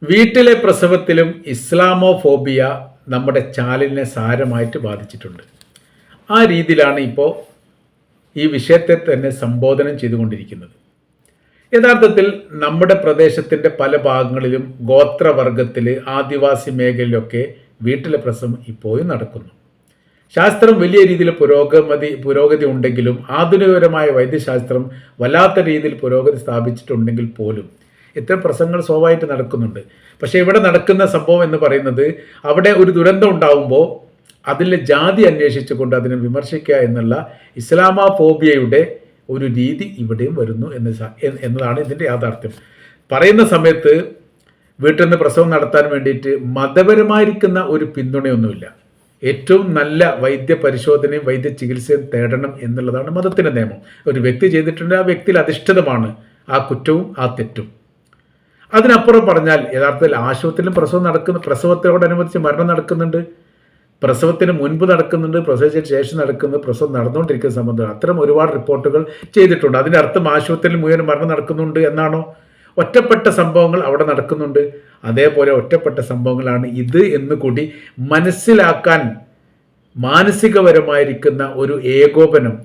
വീട്ടിലെ പ്രസവത്തിലും ഇസ്ലാമോഫോബിയ നമ്മുടെ ചാനലിനെ സാരമായിട്ട് ബാധിച്ചിട്ടുണ്ട്. ആ രീതിയിലാണ് ഇപ്പോൾ ഈ വിഷയത്തെ തന്നെ സംബോധനം ചെയ്തുകൊണ്ടിരിക്കുന്നത്. യഥാർത്ഥത്തിൽ നമ്മുടെ പ്രദേശത്തിൻ്റെ പല ഭാഗങ്ങളിലും ഗോത്രവർഗത്തിൽ ആദിവാസി മേഖലയിലൊക്കെ വീട്ടിലെ പ്രസവം ഇപ്പോഴും നടക്കുന്നു. ശാസ്ത്രം വലിയ രീതിയിൽ പുരോഗതി ഉണ്ടെങ്കിലും ആധുനികപരമായ വൈദ്യശാസ്ത്രം വല്ലാത്ത രീതിയിൽ പുരോഗതി സ്ഥാപിച്ചിട്ടുണ്ടെങ്കിൽ പോലും ഇത്തരം പ്രസംഗങ്ങൾ സ്വാഭാവികമായിട്ട് നടക്കുന്നുണ്ട്. പക്ഷേ ഇവിടെ നടക്കുന്ന സംഭവം എന്ന് പറയുന്നത്, അവിടെ ഒരു ദുരന്തം ഉണ്ടാകുമ്പോൾ അതിലെ ജാതി അന്വേഷിച്ചുകൊണ്ട് അതിനെ വിമർശിക്കുക എന്നുള്ള ഇസ്ലാമോഫോബിയയുടെ ഒരു രീതി ഇവിടെയും വരുന്നു എന്നതാണ് ഇതിൻ്റെ യാഥാർത്ഥ്യം. പറയുന്ന സമയത്ത് വീട്ടിൽ നിന്ന് പ്രസവം നടത്താൻ വേണ്ടിയിട്ട് മതപരമായിരിക്കുന്ന ഒരു പിന്തുണയൊന്നുമില്ല. ഏറ്റവും നല്ല വൈദ്യ പരിശോധനയും വൈദ്യ ചികിത്സയും തേടണം എന്നുള്ളതാണ് മതത്തിൻ്റെ നിയമം. ഒരു വ്യക്തി ചെയ്തിട്ടുണ്ട്, ആ വ്യക്തിയിൽ അധിഷ്ഠിതമാണ് ആ കുറ്റവും ആ തെറ്റും. അതിനപ്പുറം പറഞ്ഞാൽ യഥാർത്ഥത്തിൽ ആശുപത്രിയിലും പ്രസവത്തോടനുബന്ധിച്ച് മരണം നടക്കുന്നുണ്ട്, പ്രസവത്തിന് മുൻപ് നടക്കുന്നുണ്ട്, പ്രസവിച്ചതിന് ശേഷം നടക്കുന്നത്, പ്രസവം നടന്നുകൊണ്ടിരിക്കുന്ന സംബന്ധമാണ്. അത്തരം ഒരുപാട് റിപ്പോർട്ടുകൾ ചെയ്തിട്ടുണ്ട്. അതിൻ്റെ അർത്ഥം ആശുപത്രിയിൽ മുഴുവൻ മരണം നടക്കുന്നുണ്ട് എന്നാണോ? ഒറ്റപ്പെട്ട സംഭവങ്ങൾ അവിടെ നടക്കുന്നുണ്ട്. അതേപോലെ ഒറ്റപ്പെട്ട സംഭവങ്ങളാണ് ഇത് എന്നുകൂടി മനസ്സിലാക്കാൻ മാനസികപരമായിരിക്കുന്ന ഒരു ഏകോപനം